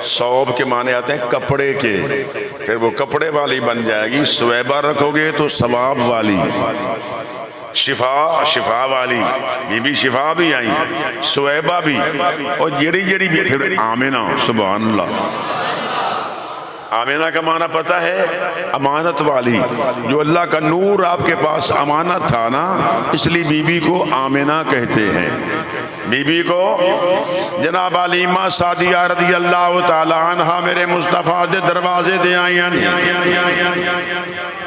صوب کے معنی آتے ہیں کپڑے کے پھر وہ کپڑے والی بن جائے گی سویبہ رکھو گے تو ثواب والی شفا والی بی بی شفا بھی آئی سویبہ بھی اور جڑی جڑی بھی پھر آمنہ سبحان اللہ آمینہ کا معنی پتہ ہے امانت والی جو اللہ کا نور آپ کے پاس امانت تھا نا اس لیے بی بی کو آمینہ کہتے ہیں بی بی کو جناب حلیمہ سعدیہ رضی اللہ تعالیٰ عنہ میرے مصطفیٰ دے دروازے دے آئیں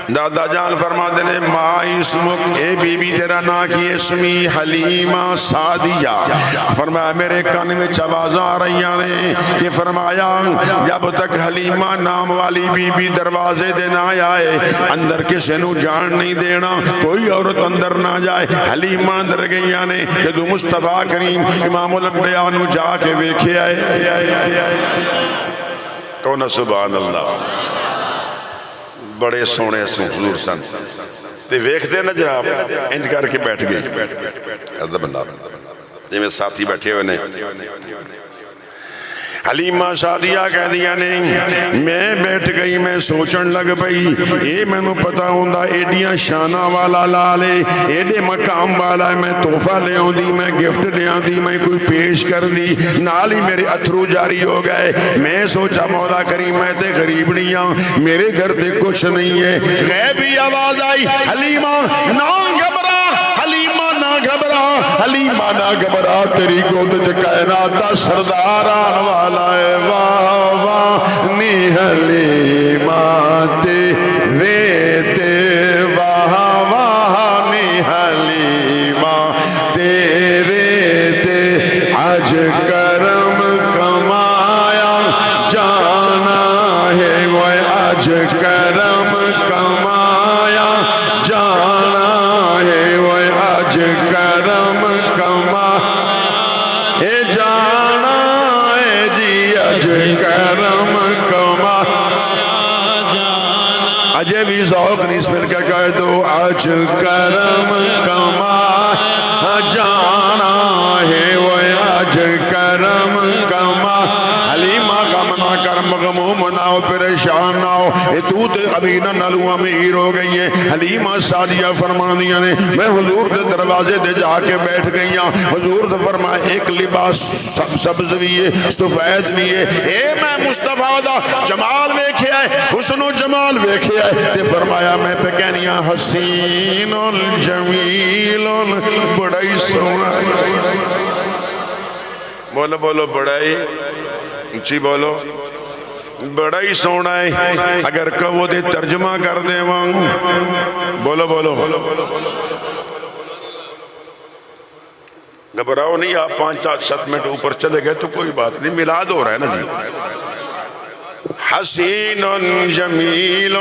دادا جان فرما دینے ما اسمک اے بی بی تیرا نا کی اسمی حلیمہ سعدیہ فرمایا میرے کان میں آوازاں آ رہی نے کہ فرمایا جب تک حلیمہ نام والی بی بی دروازے دے نہ آئے اندر کسے نو جان نہیں دینا کوئی عورت اندر نہ جائے حلیمہ اندر گئی نے کہ تو مصطفیٰ کریم امام الانبیاء نو جا کے ویکھے آئے کون سبحان اللہ بڑے سونے سن حضور سن تے ویکھتے نا جناب انج کر کے بیٹھ گئی ادب اللہ جی میں ساتھی بیٹھے ہوئے نے حلیمہ سعدیہ کہہ دیا نہیں میں بیٹھ گئی میں سوچن لگ پئی اے میں نو پتا ہوندا ایڈیاں شانہ والا لالے ایڈے مقام والا میں تحفہ لے ہوں دی میں گفٹ لے ہوں دی میں کوئی پیش کر دی نال ہی میرے اتھرو جاری ہو گئے میں سوچا مولا کریم میں تے غریب نہیں ہوں میرے گھر تے کچھ نہیں ہے غیبی آواز آئی حلیمہ نہ گھبرا حلیمہ نہ گھبرا حلیمہ نہ گھبرا تیری گود وچ کائنات دا سردار آن والا ہے واہ واہ نی حلیمہ تیرے تے واہ واہ نی حلیمہ تیرے تے آج کرم کمایا جانا ہے وہ آج کرم کمایا جانا ہے وہ آج کرم کمایا جانا ہے جی آج کرم کمایا اجے بھی ذوق نہیں اس مل کے کہہ دو آج کرم کمایا جانا ہے وہ آج کرم کمایا حلیمہ کا منا کر مغموم نہ ہو پریشان نہ ہو اے تو تے ابھی نہ نلوہ میں ہیر ہو گئی ہیں حلیمہ سعدیہ فرمانیاں نے میں حضور دے دروازے دے جا کے بیٹھ گئی ہوں حضور دے فرمایا ایک لباس سبز بھی ہے سفید بھی ہے اے میں مصطفیٰ دا جمال ویکھے ہے حسن و جمال ویکھے ہے تے فرمایا میں پہ کہنیاں حسین الجمیل بڑائی سونا بولو بولو بڑائی اچھی بولو بڑا ہی سونا ہے اگر کہو دے ترجمہ کر دے وہاں بولو بولو گھبراؤ نہیں آپ 5-7 منٹ اوپر چلے گئے تو کوئی بات نہیں میلاد ہو رہا ہے نا جی حسین جمیل.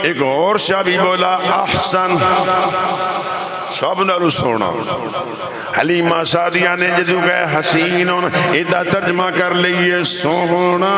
ایک اور شابی بولا احسن، سب نالو سونا. حلیمہ سعدیہ نے جدو گئے حسین ادھا ترجمہ کر لئیے سونا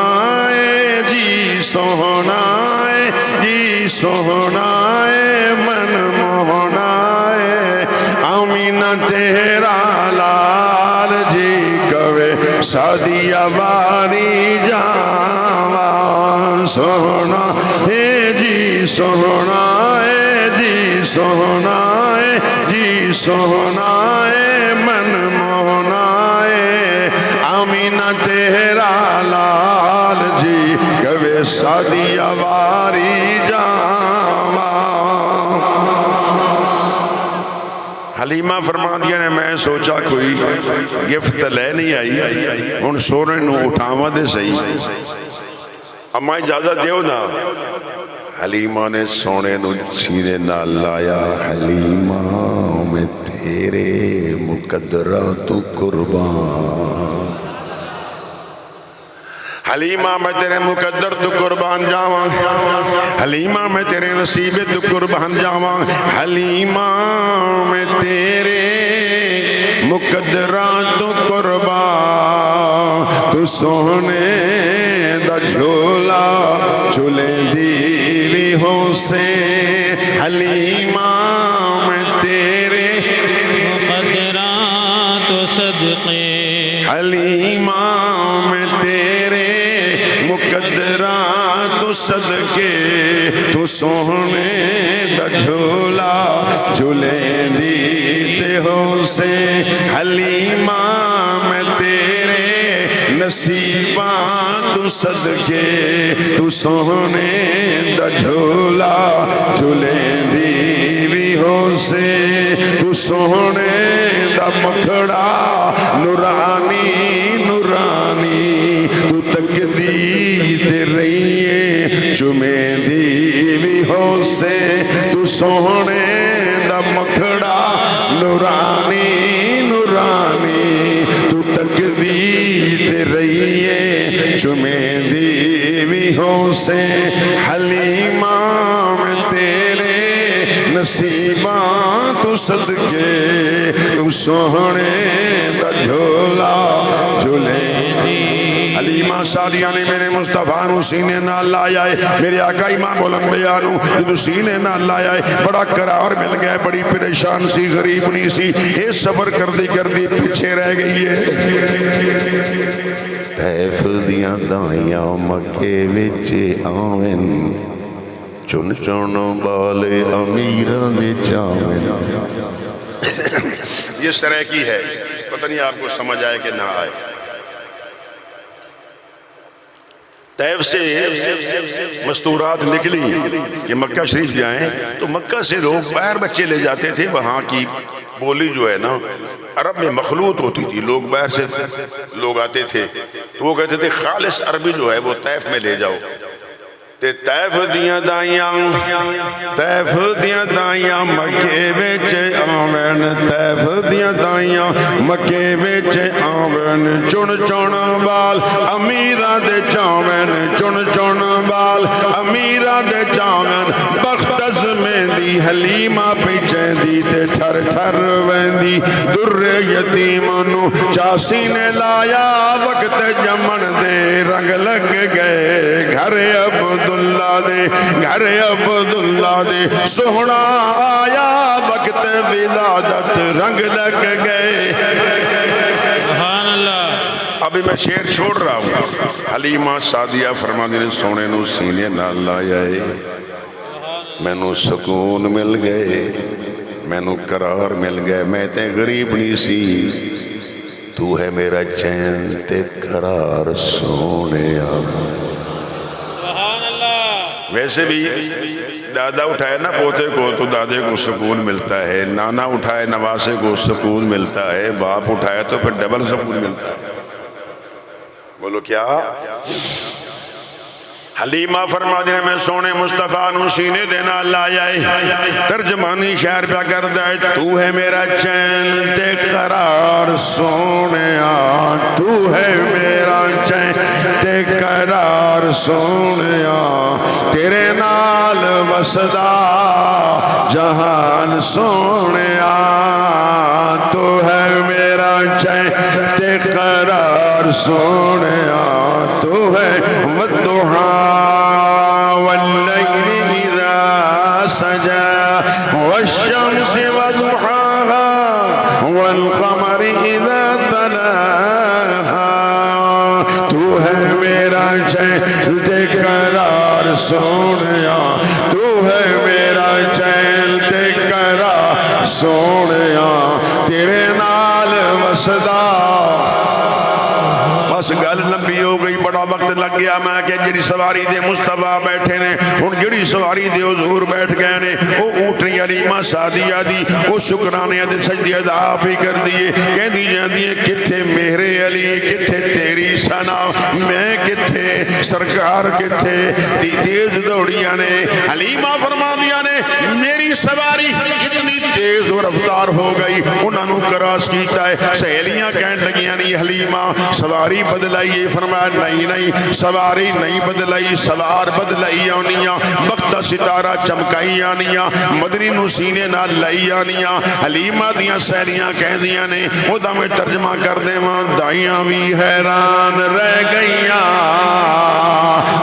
ہے جی، سونا ہے جی، سونا ہے من مونا ہے. آمینہ تیرا لال جی کوے سعدیہ باری جاوان. سونا ہے جی، سونا ہے جی، سونا ہے جی، سونا ہے من مونا ہے. آمینہ تیرا لال جی کوے سعدیہ باری جاوان. حلیمہ فرما دیا نے میں سوچا کوئی گفت لے نہیں آئی، ان سونے نو اٹھاوا دے صحیح، اما اجازت دیو نا. حلیمہ نے سونے نو سینے نال لایا. حلیمہ میں تیرے مقدرہ تو قربان، حلیمہ میں تیرے مقدر تو قربان جاواں. حلیمہ میں تیرے نصیب تو قربان جاواں. حلیمہ میں تیرے مقدرات تو قربان. تو سونے دا جھولا جھولے دیوی ہو سے. حلیمہ میں تیرے مقدرات و صدقے. حلیمہ میں تیرے مقدرات و صدقے. تو سونے دا جھولا جھولے دیتے ہو سے. حلیمہ میں تیرے نصیبات تو صدقے. تو سونے دا جھولا جھولے دیوی ہو سے. تو سونے دا مکھڑا نورانی نورانی. تو تقدیر رہیے چمے دیوی ہو سے. تو سونے دا مکھڑا نورانی نورانی. تو تقدیر رہیے چمے دیوی ہو سے. حلیمہ میں تیرے نصیبات تو صدقے. تو سونے دا جھولا جھولے. حلیمہ سعدیہ نے میرے مصطفیٰ نو سینے نال لایا ہے. میرے آقا امام الانبیاء نو جدو سینے نال لایا ہے بڑا قرار مل گیا. بڑی پریشان سی، غریب نہیں سی. یہ سفر کردی کردی پیچھے رہ گئی ہے. طیف دیاں دائیاں مکے وچ آویں، چن چن بالے امیراں دے جاویں. یہ طرح کی ہے، پتہ نہیں آپ کو سمجھ آئے کہ نہ آئے. طیف سے مستورات نکلی کہ مکہ شریف جائیں تو مکہ سے لوگ باہر بچے لے جاتے تھے. وہاں کی بولی جو ہے نا عرب میں مخلوط ہوتی تھی. لوگ باہر سے لوگ آتے تھے تو وہ کہتے تھے خالص عربی جو ہے وہ طیف میں لے جاؤ. تے طیف دیاں دائیاں، طیف دیاں دائیاں مکے وچ آویں. طیف دیاں دائیاں مکے وچ آویں. چن چن بال امیراں دے چاویں. چن چن بال امیراں دے چاویں. بخت ازمیندی حلیمہ پیچیندی تے ٹھر ٹھر ویندی. در یتیم نو چاسی نے لایا وقت جمن دے. رنگ لگ گئے گھر عبداللہ دے، گھر عبداللہ دے. سونا آیا وقت ولادت رنگ لگ گئے. سبحان اللہ. ابھی میں شعر چھوڑ رہا ہوں. حلیمہ سعدیہ فرماندی نے سونے نو سینے نال لایا ہے. میں نو سکون مل گئے، میں نو قرار مل گئے. میں تے غریب نہیں سی، تو ہے میرا چین تے قرار سونے. ویسے بھی دادا اٹھائے نا پوتے کو تو دادے کو سکون ملتا ہے. نانا اٹھائے نواسے کو سکون ملتا ہے. باپ اٹھائے تو پھر ڈبل سکون ملتا ہے. بولو کیا؟ حلیمہ فرما دینے میں سونے مصطفیٰ نو سینے دینا اللہ جائے ترجمانی شعر پہ کر دے تو ہے میرا چین تے قرار سونیا تو ہے میرا چین تے قرار سونیا تیرے نال وسدا جہان سونیا تو ہے میرا چین تے قرار سونیا تو ہے والضحا واللیل اذا سجا والشمس وضحاها والقمر اذا تلاها تو ہے میرا چین تے قرار سونیا تو ہے میرا چین تے قرار سونیا تیرے نال وسدا بس گل لمبی ہو گئی بڑا وقت لگ گیا میں کہ جڑی سواری دے مصطفیٰ بیٹھے نے ہن جڑی سواری دے حضور بیٹھ گئے نے او اونٹنی حلیمہ سعدیہ دی او شکرانے دے سجدے ادا آپ ہی کر دیے کہندی جاندی ہے کتھے میرے علی کتھے تیری ثنا میں کتھے سرکار کتھے دی تیز دوڑیاں نے حلیمہ فرما دیا نے میری سواری کتنی تیز و رفتار ہو گئی انہاں نو کراس کیتا ہے سہیلیاں کہن لگیاں نہیں حلیمہ سواری بدلائی فرمایا نہیں نہیں سواری نہیں بدلائی سوار بدلائی آنیاں وقت ستارہ چمکائی آنیاں مدنی نو سینے نہ لائی آنیاں حلیمہ دیاں سہیلیاں کہہ دیاں نے وہ دا میں ترجمہ کر دے ماں دائیاں بھی حیران رہ گئیاں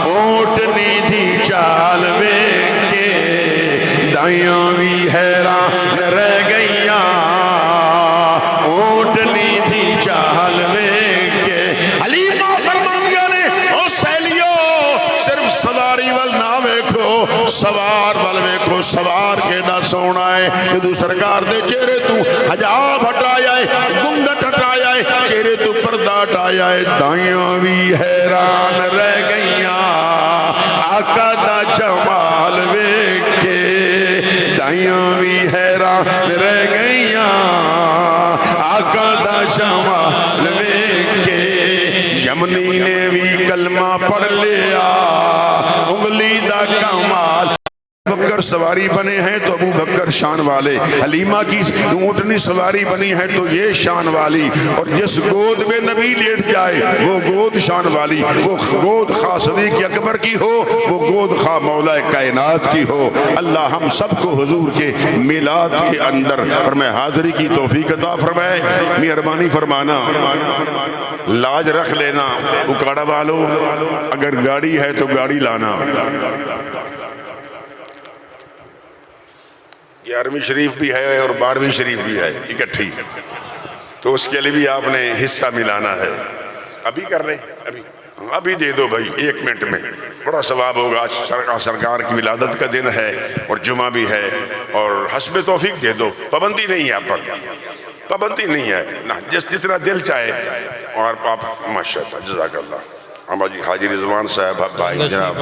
اونٹنی تھی چال میں کے دائیاں بھی حیران رہ گئیاں اونٹنی تھی چال میں سوار وال ویکھو سوار کیڑا سونا ہے جدو سرکار دے چہرے تو حجاب ہٹایا ہے گنگٹ ہٹایا ہے چہرے تو پردہ ہٹایا ہے دائیاں بھی حیران رہ گئیاں آقا دا جمال ویکھ کے دائیاں بھی حیران رہ گئیاں آقا دا جمال ویکھ کے یمنی نے بھی کلمہ پڑھ لیا انگلی دا کمال بکر سواری بنے ہیں تو ابو بکر شان والے حلیمہ کی اونٹنی سواری بنی ہے تو یہ شان والی اور جس گود میں نبی لیٹ جائے وہ گود شان والی وہ گود خواہ صدیق اکبر کی ہو وہ گود خواہ مولا کائنات کی ہو اللہ ہم سب کو حضور کے میلاد کے اندر فرمائے حاضری کی توفیق عطا فرمائے مہربانی فرمانا لاج رکھ لینا اکاڑا والو اگر گاڑی ہے تو گاڑی لانا 11ویں شریف بھی ہے اور 12ویں شریف بھی ہے اکٹھی تو اس کے لیے بھی آپ نے حصہ ملانا ہے ابھی کر لیں ابھی دے دو بھائی 1 منٹ میں بڑا ثواب ہوگا سرکار کی ولادت کا دن ہے اور جمعہ بھی ہے اور حسب توفیق دے دو پابندی نہیں ہے آپ پر پابندی نہیں ہے نہ جتنا دل چاہے اور آپ ماشاءاللہ جزاک اللہ ہمارا جی حاجی رضوان صاحب بھائی جناب